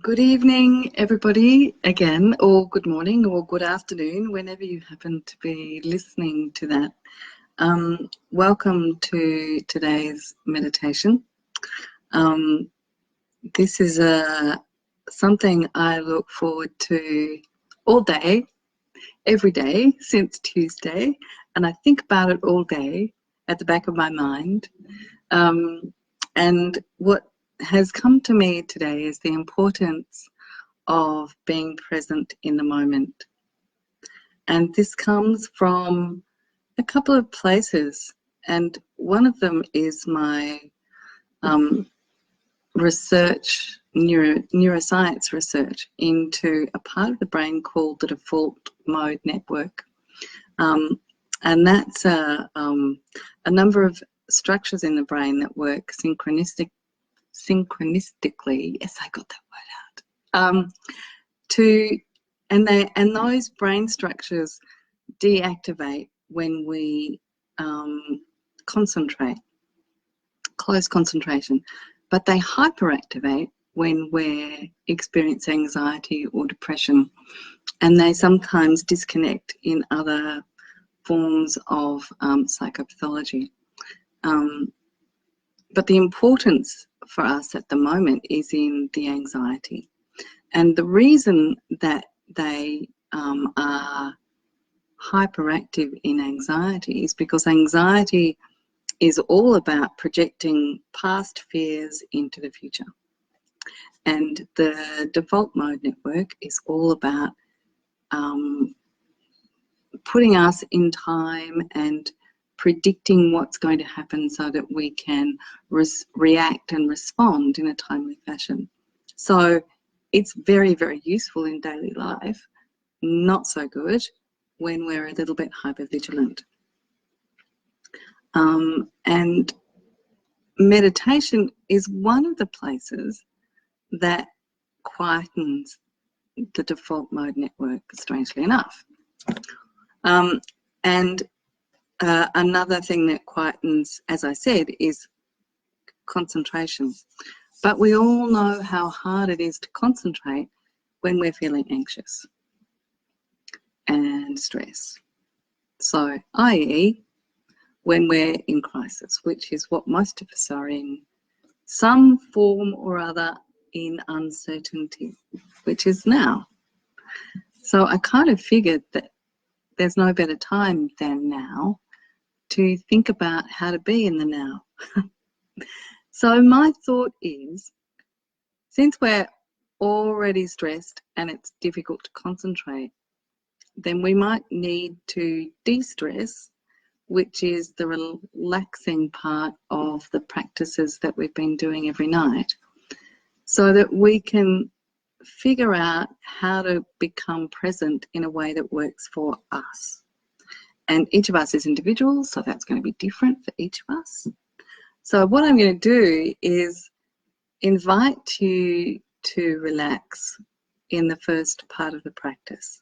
Good evening, everybody, again, or good morning or good afternoon, whenever you happen to be listening to that. Welcome to today's meditation. This is something I look forward to all day, every day since Tuesday, and I think about it all day at the back of my mind. And what has come to me today is the importance of being present in the moment. And this comes from a couple of places, and one of them is my research, neuroscience research into a part of the brain called the default mode network. And that's a number of structures in the brain that work synchronistically, yes, I got that word out, and those brain structures deactivate when we concentrate, close concentration, but they hyperactivate when we're experiencing anxiety or depression, and they sometimes disconnect in other forms of psychopathology. But the importance for us at the moment is in the anxiety. And the reason that they are hyperactive in anxiety is because anxiety is all about projecting past fears into the future. And the default mode network is all about putting us in time and predicting what's going to happen so that we can react and respond in a timely fashion. So it's very, very useful in daily life, not so good when we're a little bit hypervigilant. And meditation is one of the places that quietens the default mode network, strangely enough. Another thing that quietens, as I said, is concentration. But we all know how hard it is to concentrate when we're feeling anxious and stress. So, i.e., when we're in crisis, which is what most of us are in some form or other in uncertainty, which is now. So I kind of figured that there's no better time than now to think about how to be in the now. So my thought is, since we're already stressed and it's difficult to concentrate, then we might need to de-stress, which is the relaxing part of the practices that we've been doing every night, so that we can figure out how to become present in a way that works for us. And each of us is individuals, so that's going to be different for each of us. So what I'm going to do is invite you to relax in the first part of the practice.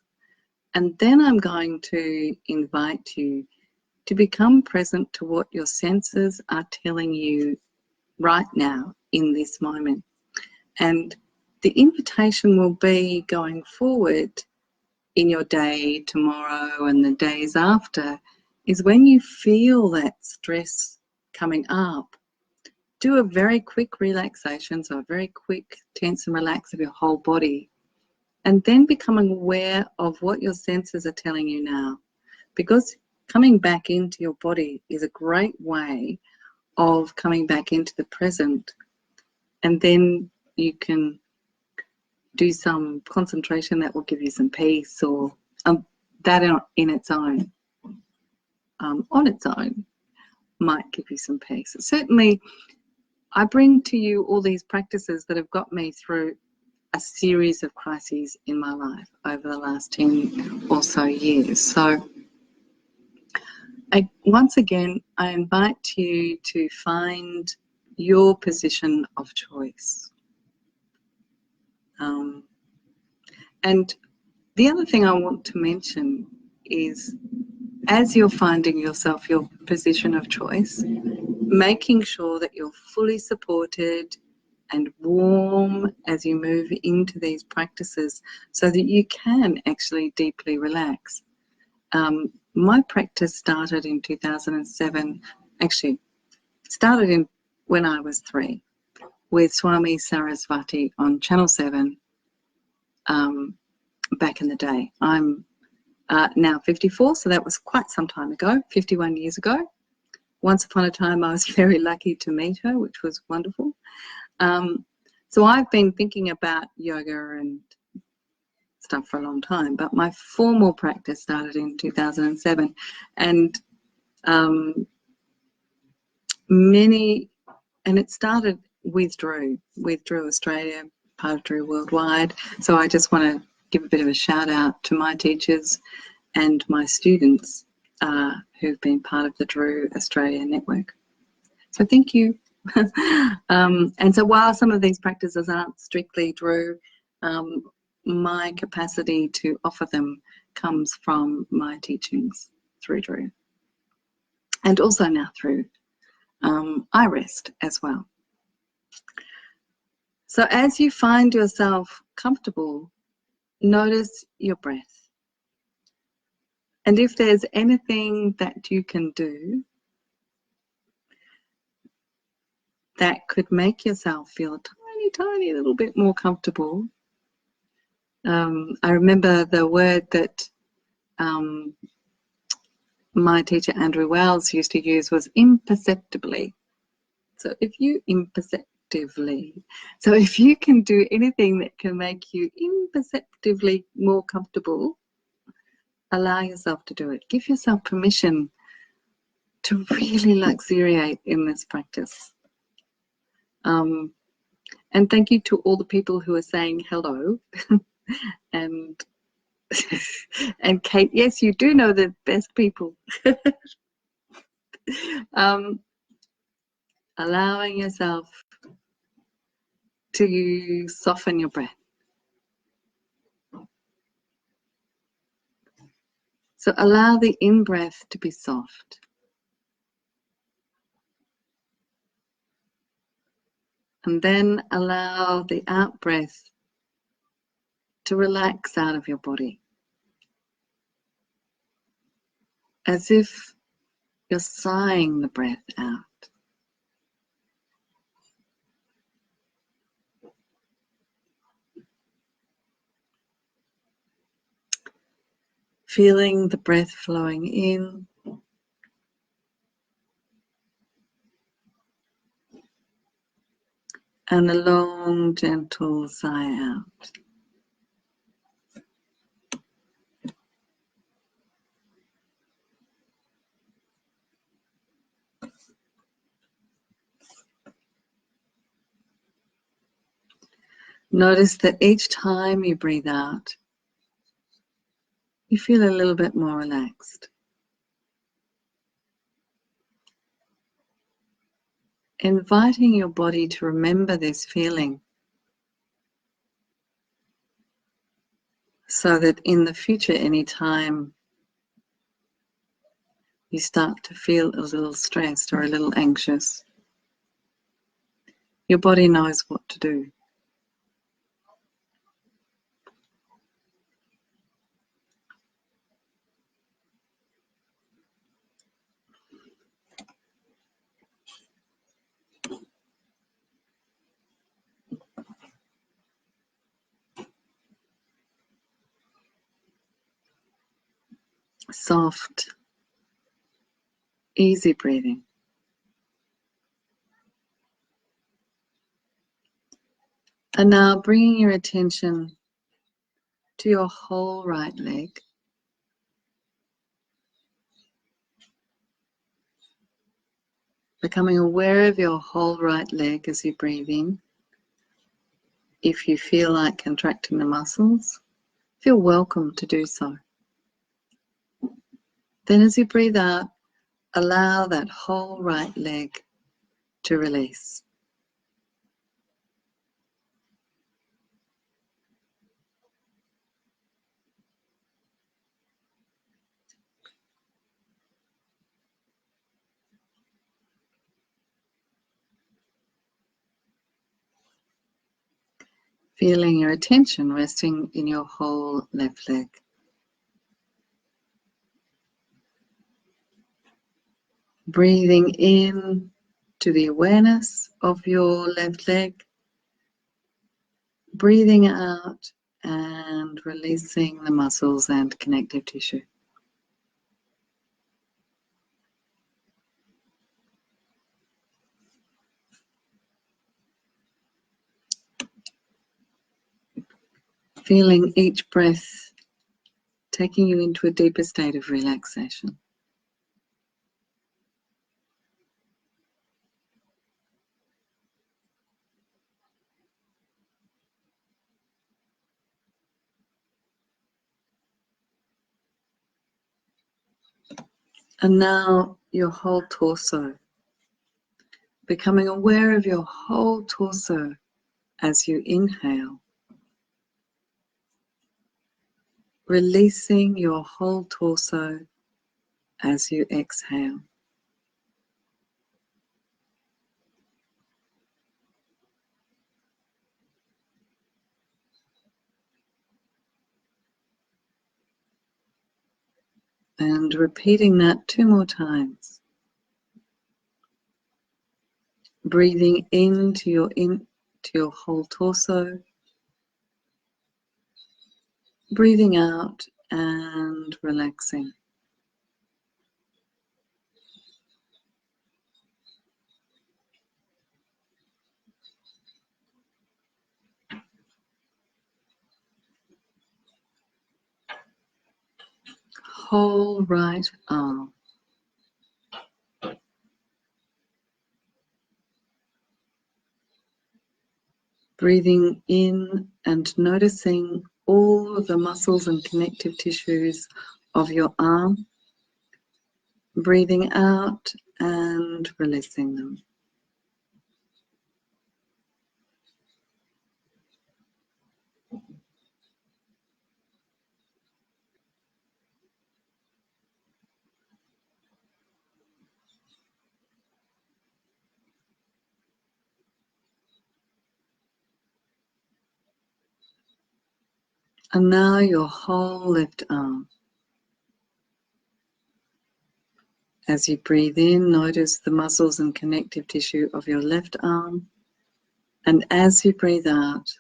And then I'm going to invite you to become present to what your senses are telling you right now in this moment. And the invitation will be going forward in your day, tomorrow and the days after, is when you feel that stress coming up, do a very quick relaxation, so a very quick tense and relax of your whole body, and then becoming aware of what your senses are telling you now. Because coming back into your body is a great way of coming back into the present, and then you can do some concentration that will give you some peace, or that in its own, on its own, might give you some peace. Certainly, I bring to you all these practices that have got me through a series of crises in my life over the last 10 or so years. So once again, I invite you to find your position of choice. And the other thing I want to mention is, as you're finding yourself your position of choice, making sure that you're fully supported and warm as you move into these practices so that you can actually deeply relax. My practice started in 2007, actually started in when I was 3 with Swami Saraswati on Channel 7 back in the day. I'm now 54, so that was quite some time ago, 51 years ago. Once upon a time, I was very lucky to meet her, which was wonderful. So I've been thinking about yoga and stuff for a long time, but my formal practice started in 2007, and it started with Drew Australia, part of Drew Worldwide. So I just want to give a bit of a shout out to my teachers and my students who've been part of the Drew Australia network. So thank you. And so while some of these practices aren't strictly Drew, my capacity to offer them comes from my teachings through Drew, and also now through iRest as well. So as you find yourself comfortable, notice your breath. And if there's anything that you can do that could make yourself feel a tiny little bit more comfortable, I remember the word that my teacher Andrew Wells used to use was imperceptibly. So if you can do anything that can make you imperceptibly more comfortable, allow yourself to do it. Give yourself permission to really luxuriate in this practice. And thank you to all the people who are saying hello. And and Kate, yes, you do know the best people. Allowing yourself to soften your breath. So allow the in-breath to be soft. And then allow the out-breath to relax out of your body, as if you're sighing the breath out. Feeling the breath flowing in and a long, gentle sigh out. Notice that each time you breathe out, you feel a little bit more relaxed. Inviting your body to remember this feeling so that in the future, anytime you start to feel a little stressed or a little anxious, your body knows what to do. Soft, easy breathing. And now bringing your attention to your whole right leg. Becoming aware of your whole right leg as you breathe in. If you feel like contracting the muscles, feel welcome to do so. Then as you breathe out, allow that whole right leg to release. Feeling your attention resting in your whole left leg. Breathing in to the awareness of your left leg. Breathing out and releasing the muscles and connective tissue. Feeling each breath taking you into a deeper state of relaxation. And now your whole torso. Becoming aware of your whole torso as you inhale. Releasing your whole torso as you exhale. And repeating that 2 more times. Breathing into your whole torso. Breathing out and relaxing. Whole right arm. Breathing in and noticing all of the muscles and connective tissues of your arm. Breathing out and releasing them. And now your whole left arm. As you breathe in, notice the muscles and connective tissue of your left arm. And as you breathe out,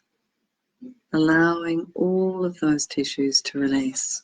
allowing all of those tissues to release.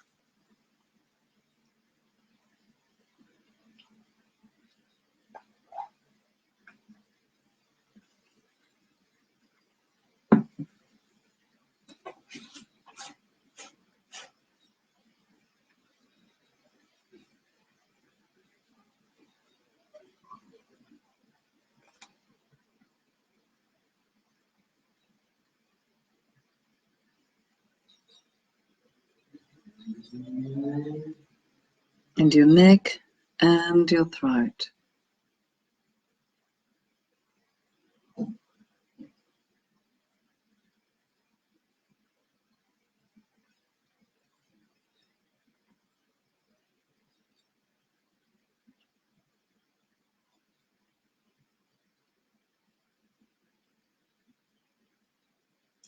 And your neck and your throat.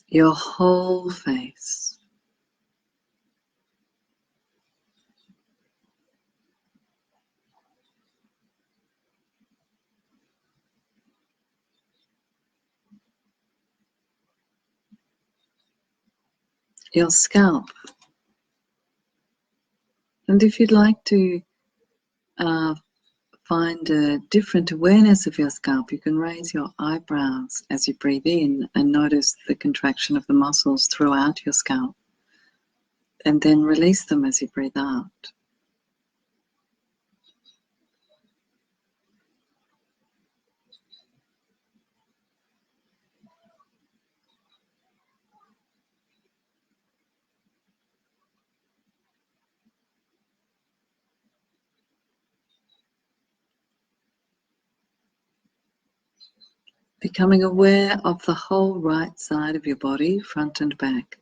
Your whole face. Your scalp. And if you'd like to find a different awareness of your scalp, you can raise your eyebrows as you breathe in and notice the contraction of the muscles throughout your scalp. And then release them as you breathe out. Becoming aware of the whole right side of your body, front and back.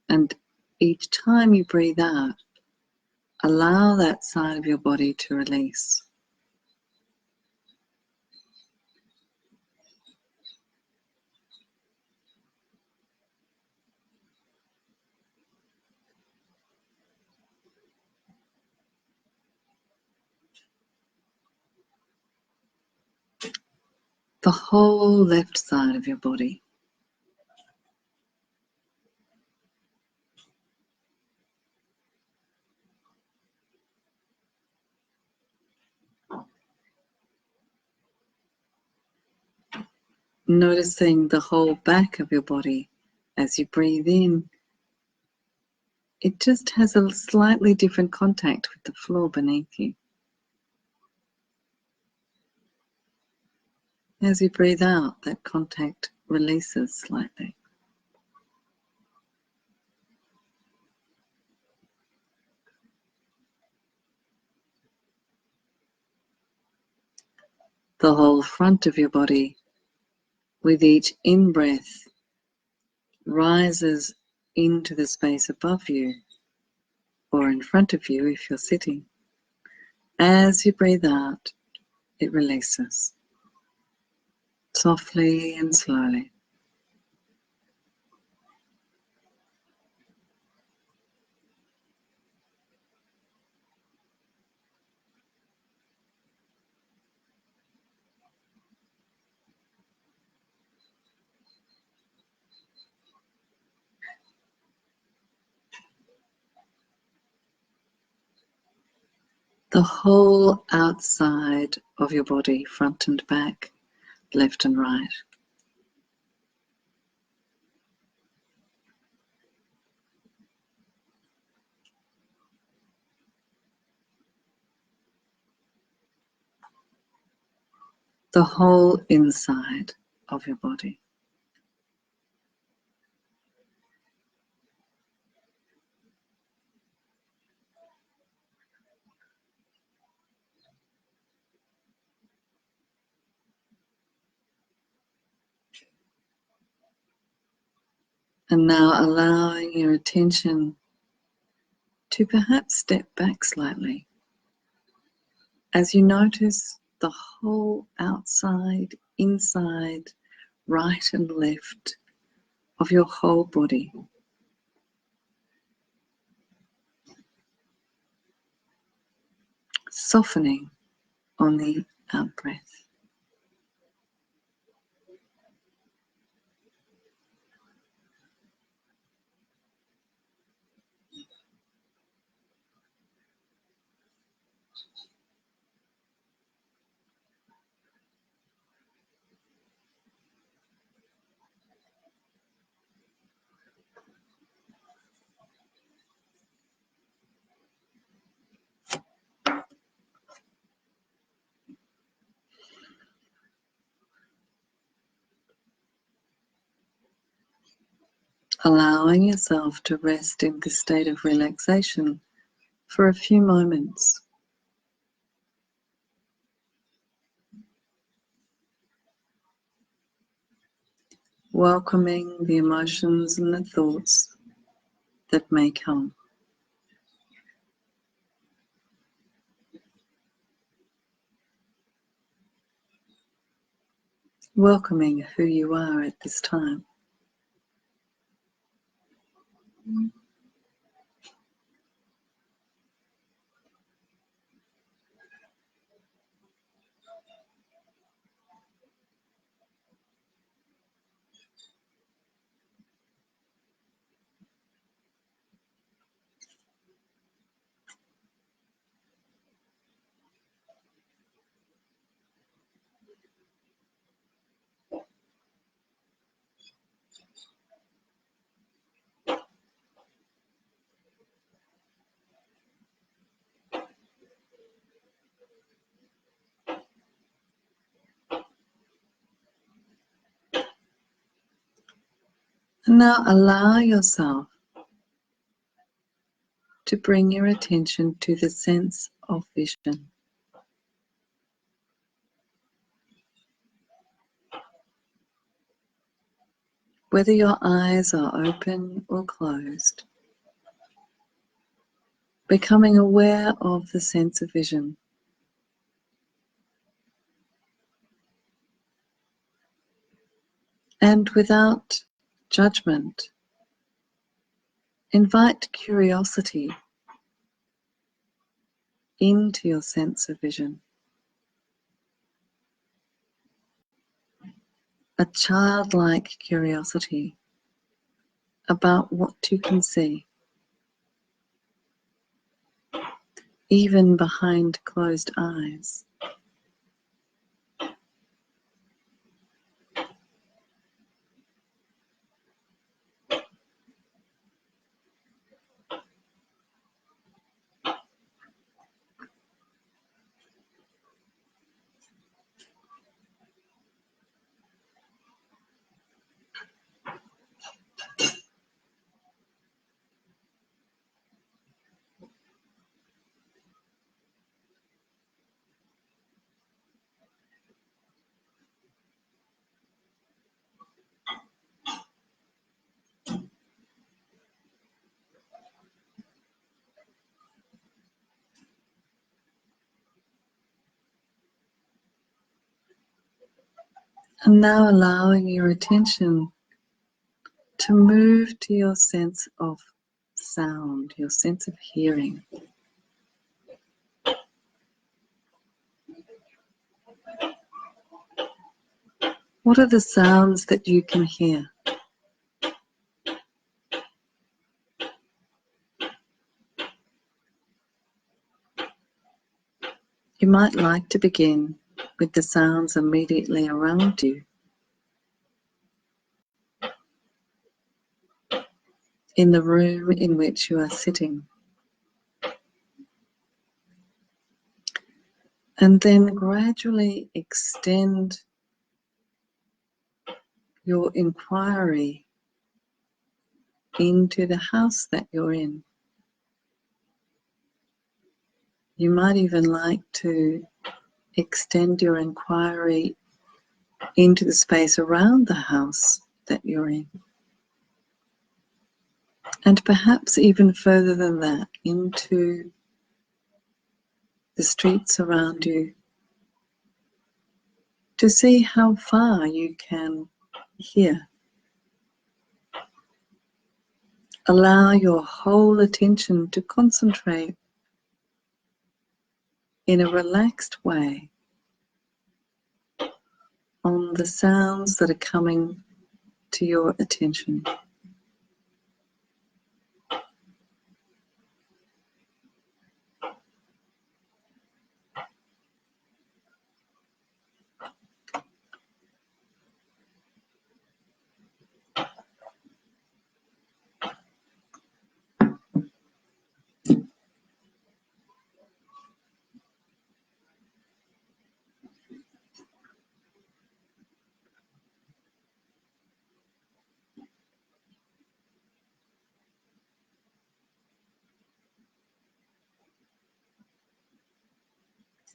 And each time you breathe out, allow that side of your body to release. the whole left side of your body. Noticing the whole back of your body as you breathe in. It just has a slightly different contact with the floor beneath you. As you breathe out, that contact releases slightly. The whole front of your body, with each in-breath, rises into the space above you or in front of you if you're sitting. As you breathe out, it releases softly and slowly. The whole outside of your body, front and back, left and right. The whole inside of your body. And now allowing your attention to perhaps step back slightly as you notice the whole outside, inside, right and left of your whole body. Softening on the out-breath. Allowing yourself to rest in this state of relaxation for a few moments. Welcoming the emotions and the thoughts that may come. Welcoming who you are at this time. And now allow yourself to bring your attention to the sense of vision. Whether your eyes are open or closed, becoming aware of the sense of vision. And without judgment, invite curiosity into your sense of vision. a childlike curiosity about what you can see, even behind closed eyes. And now allowing your attention to move to your sense of sound, your sense of hearing. What are the sounds that you can hear? You might like to begin with the sounds immediately around you, in the room in which you are sitting. And then gradually extend your inquiry into the house that you're in. You might even like to extend your inquiry into the space around the house that you're in. And perhaps even further than that, into the streets around you, to see how far you can hear. Allow your whole attention to concentrate in a relaxed way on the sounds that are coming to your attention.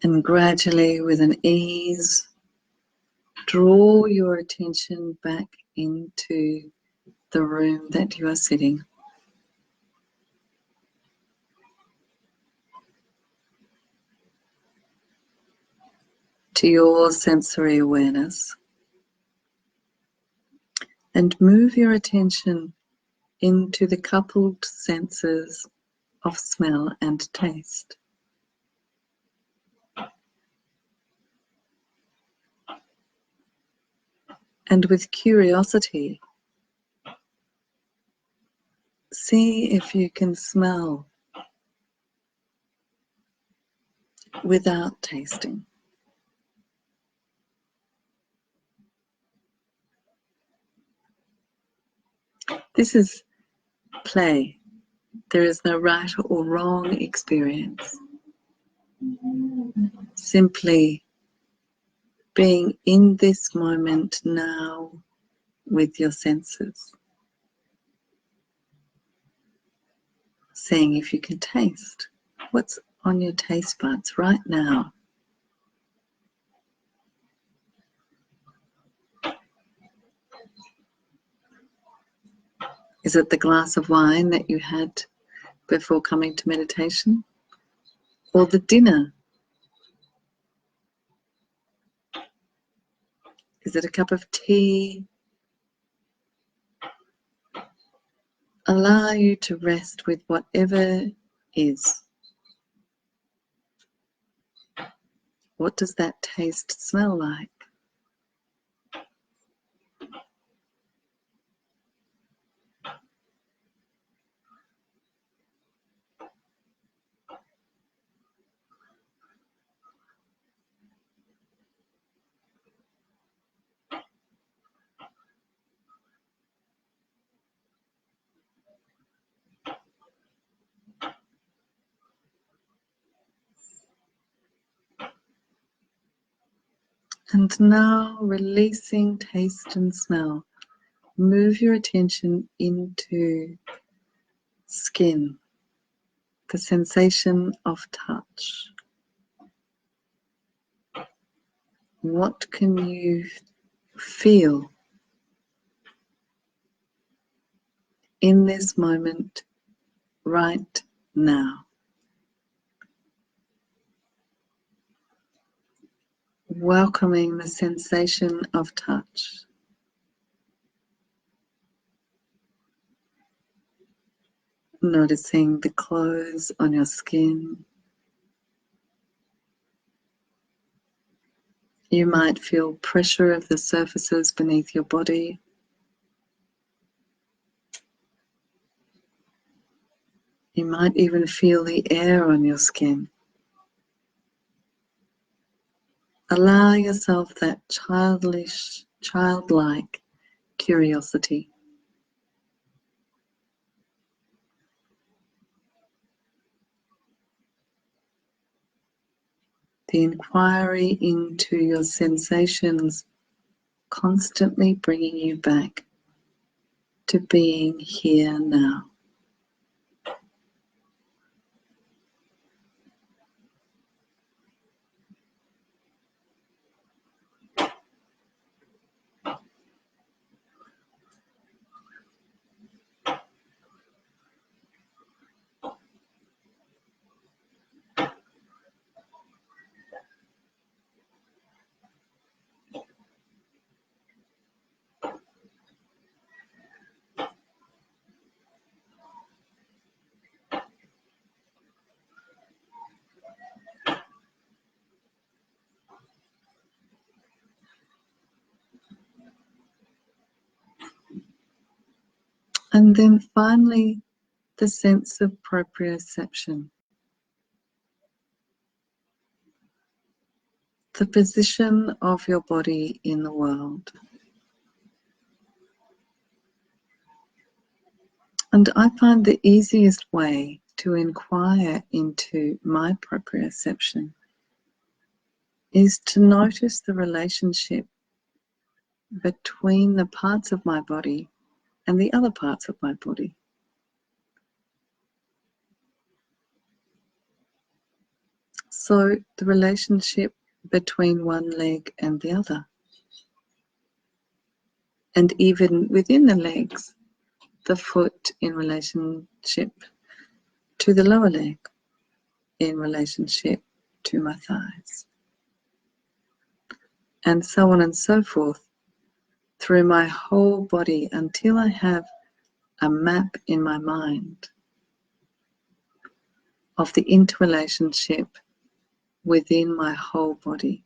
And gradually, with an ease, draw your attention back into the room that you are sitting. To your sensory awareness. And move your attention into the coupled senses of smell and taste. And with curiosity, see if you can smell without tasting. This is play. There is no right or wrong experience. Simply being in this moment now with your senses. Seeing if you can taste what's on your taste buds right now. Is it the glass of wine that you had before coming to meditation? Or the dinner? Is it a cup of tea? Allow you to rest with whatever is. What does that taste smell like? And now, releasing taste and smell, move your attention into skin, the sensation of touch. What can you feel in this moment right now? Welcoming the sensation of touch. Noticing the clothes on your skin. You might feel pressure of the surfaces beneath your body. You might even feel the air on your skin. Allow yourself that childlike curiosity. The inquiry into your sensations constantly bringing you back to being here now. And then finally, the sense of proprioception. The position of your body in the world. And I find the easiest way to inquire into my proprioception is to notice the relationship between the parts of my body and the other parts of my body. So the relationship between one leg and the other. And even within the legs, the foot in relationship to the lower leg, in relationship to my thighs. And so on and so forth through my whole body until I have a map in my mind of the interrelationship within my whole body.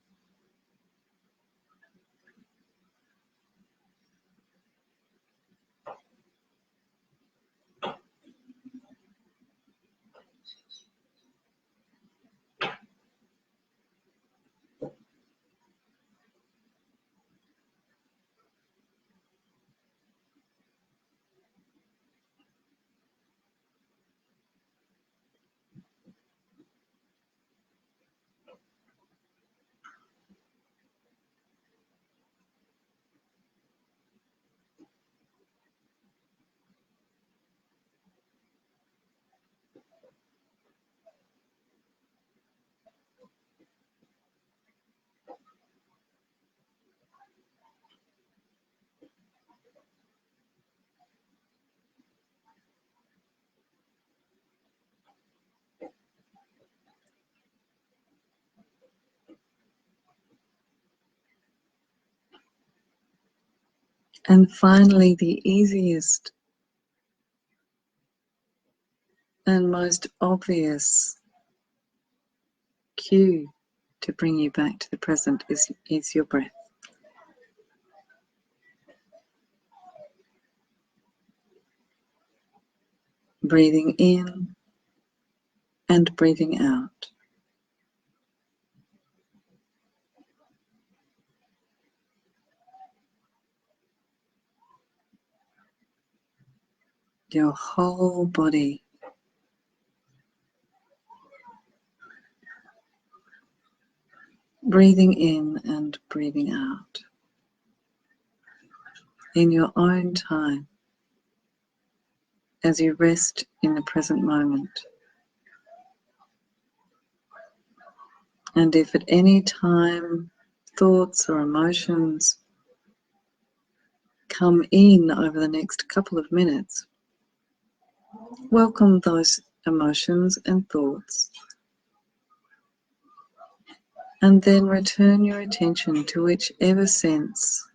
And finally, the easiest and most obvious cue to bring you back to the present is your breath. Breathing in and breathing out. Your whole body breathing in and breathing out in your own time as you rest in the present moment. And if at any time thoughts or emotions come in over the next couple of minutes, welcome those emotions and thoughts, and then return your attention to whichever sense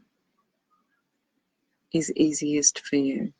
is easiest for you.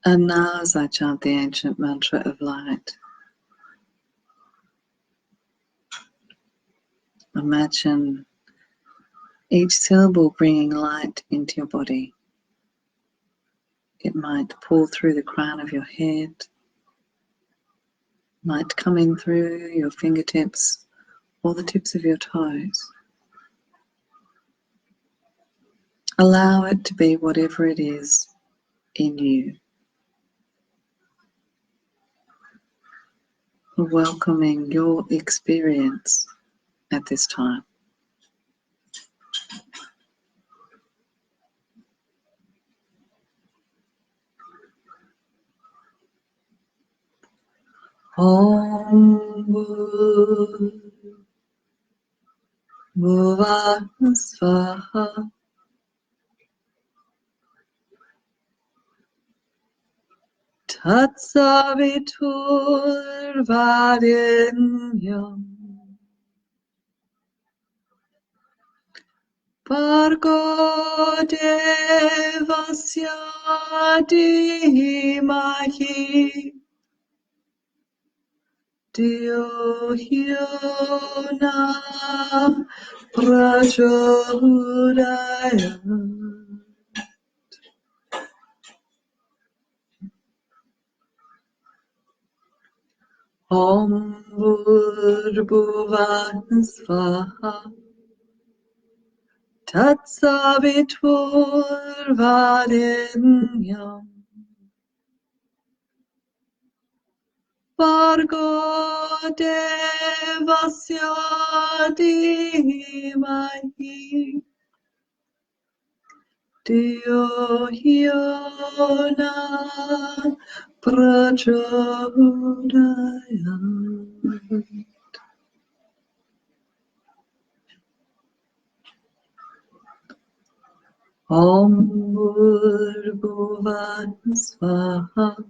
And now as I chant the ancient mantra of light, imagine each syllable bringing light into your body. It might pull through the crown of your head, might come in through your fingertips or the tips of your toes. Allow it to be whatever it is in you. Welcoming your experience at this time. Om Bhuva Svaha Tatsaviturvarenyam Bhargo Devasya Dhimahi Dhiyo Hyo Na Prachodayam. Om Bhurbhuva Svaha Tatsaviturvarenyam Bhargo Devasya Dhimahi Dhiyo Hyo Na Prachodayam. Om Bhurbhuvaः Swaha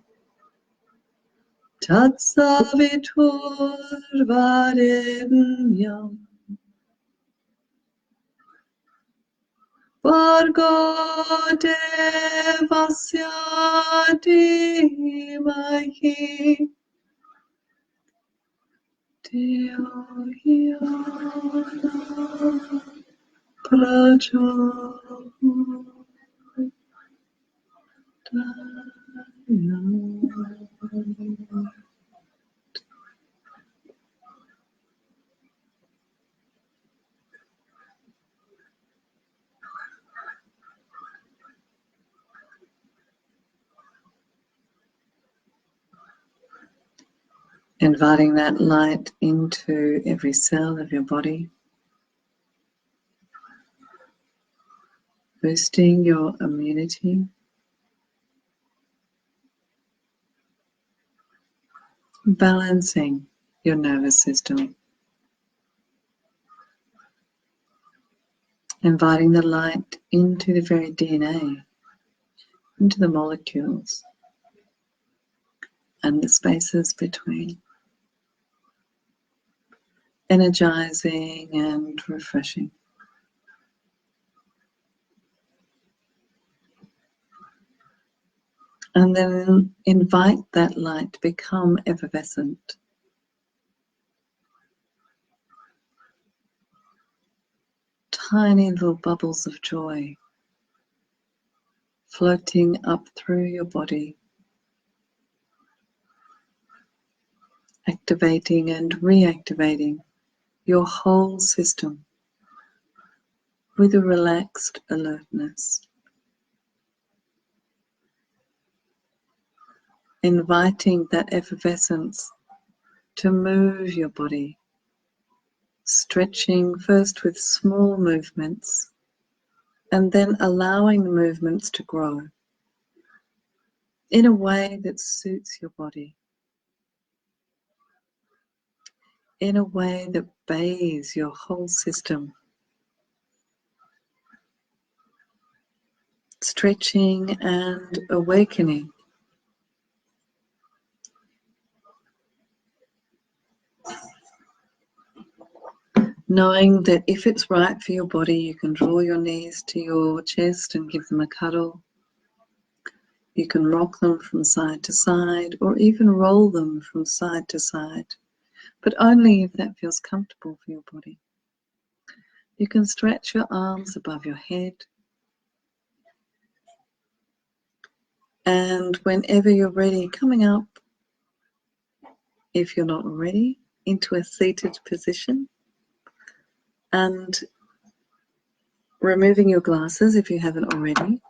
Tatsaviturvarenyam Bhargo Devasya Dhimahi Dhiyo Yana Prachodayam. Inviting that light into every cell of your body, boosting your immunity, balancing your nervous system, inviting the light into the very DNA, into the molecules and the spaces between, energizing and refreshing. And then invite that light to become effervescent. Tiny little bubbles of joy floating up through your body, activating and reactivating your whole system with a relaxed alertness. Inviting that effervescence to move your body, stretching first with small movements and then allowing the movements to grow in a way that suits your body, in a way that bathes your whole system, stretching and awakening. Knowing that if it's right for your body, you can draw your knees to your chest and give them a cuddle. You can rock them from side to side or even roll them from side to side, but only if that feels comfortable for your body. You can stretch your arms above your head, and whenever you're ready, coming up, if you're not ready, into a seated position, and removing your glasses if you haven't already,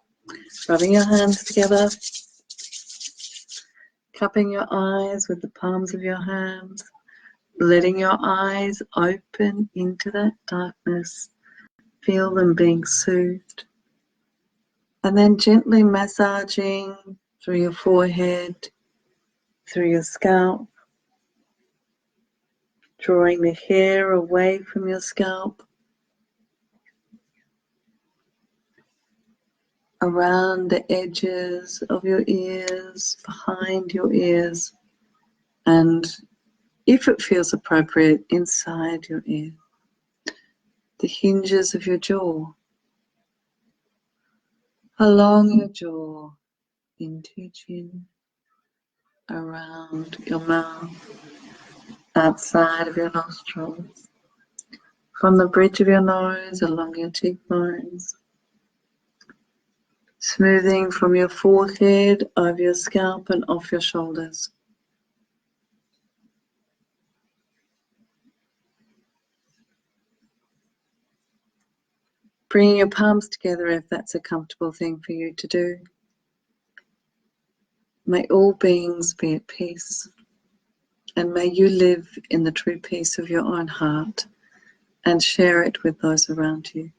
rubbing your hands together, cupping your eyes with the palms of your hands, letting your eyes open into that darkness, feel them being soothed, and then gently massaging through your forehead, through your scalp, drawing the hair away from your scalp, around the edges of your ears, behind your ears, and if it feels appropriate, inside your ear. The hinges of your jaw, along your jaw, into your chin, around your mouth, outside of your nostrils, from the bridge of your nose, along your cheekbones, smoothing from your forehead, over your scalp and off your shoulders. Bringing your palms together if that's a comfortable thing for you to do. May all beings be at peace, and may you live in the true peace of your own heart and share it with those around you.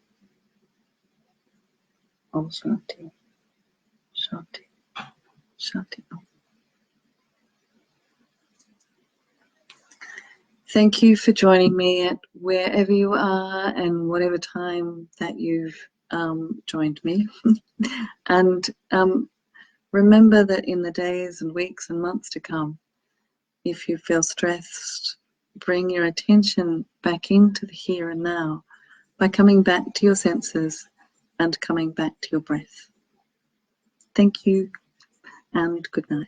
Om Shanti, Shanti, Shanti. Thank you for joining me at wherever you are and whatever time that you've joined me. And remember that in the days and weeks and months to come, if you feel stressed, bring your attention back into the here and now by coming back to your senses and coming back to your breath. Thank you and good night.